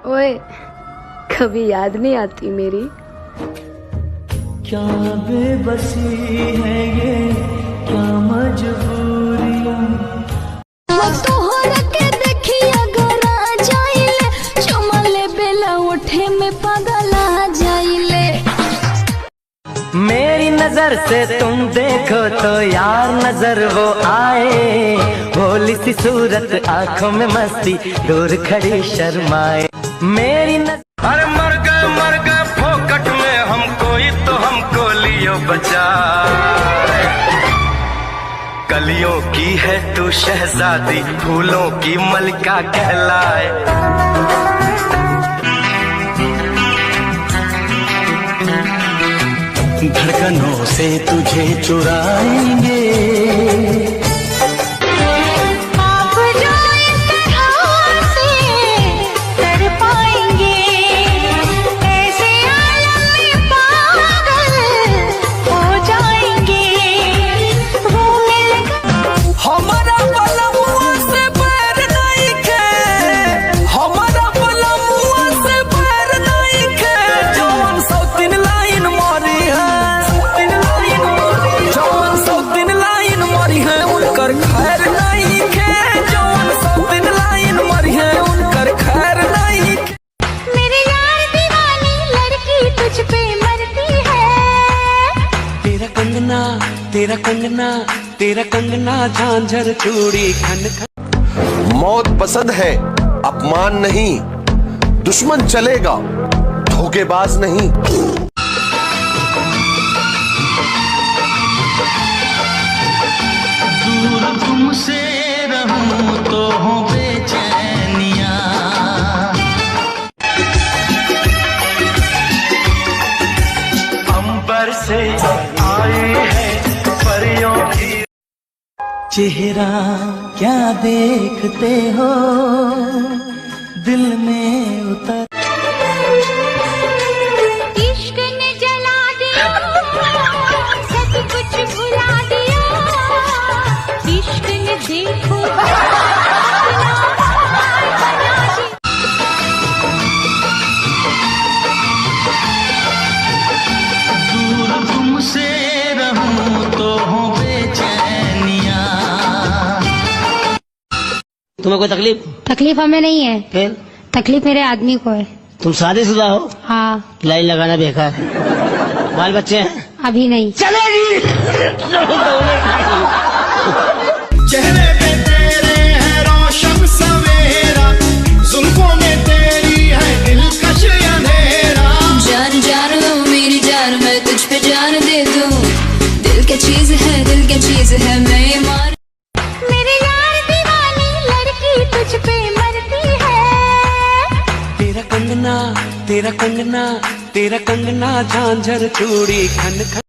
ओए, कभी याद नहीं आती मेरी? क्या बेबसी है ये, क्या मजबूरियां। वो तोहरा के देखी अगर आ जाइले, चुमले बेला उठे में पागल आ जाइले। मेरी नजर से तुम देखो तो यार नजर वो आए, भोली सी सूरत आंखों में मस्ती, दूर खड़ी शर्माए। मेरी अरे मर गए फोकट में हम, कोई तो हमको लियो बचा। कलियों की है तू शहजादी, फूलों की मलिका कहलाए। धड़कनों से तुझे चुराएंगे, आप जो इस तरह से कर पाएंगे, ऐसे आलम में पागल हो जाएंगे। वो हमारा बलमुआ से पैर नहीं खे, हमारा बलमुआ से पैर नहीं खे। जवान सौतीन लाइन मारी है, जवान सौतीन लाइन मारी है, उनकर खैर नहीं खे। जवान सौतीन लाइन मारी है, उनकर खैर नहीं खे। मेरे यार दीवानी लड़की तुझ पे मरती है। तेरा कंगना, तेरा कंगना, तेरा कंगना, झांझर चूड़ी खन खन। मौत पसंद है, अपमान नहीं। दुश्मन चलेगा, धोखेबाज नहीं। दूर तुमसे रहूं तो हो बेचैनियां। अंबर से आई है परियों की। चेहरा क्या देखते हो, दिल में उतर। इश्क ने जला दिया, सब कुछ भुला दिया। इश्क ने देखो दूर तुमसे रहूं तो हो बेचैनियां। तुम्हें कोई तकलीफ? तकलीफ हमें नहीं है, फिर तकलीफ मेरे आदमी को है। तुम शादीशुदा हो? हाँ। लाइन लगाना बेकार है। बाल बच्चे हैं? अभी नहीं। चलेगी। चेहरे पे तेरे है रोशन सवेरा, जुल्फों में तेरी है दिलकश अंधेरा। जान जान लो मेरी जान, मैं तुझ पे जान दे दूं। दिल क्या चीज है, दिल क्या चीज है, मैं ये मान। मेरे यार दीवानी लड़की तुझ पे मरती है। तेरा कंगना, तेरा कंगना, तेरा कंगना, झांझर चूड़ी खन खन।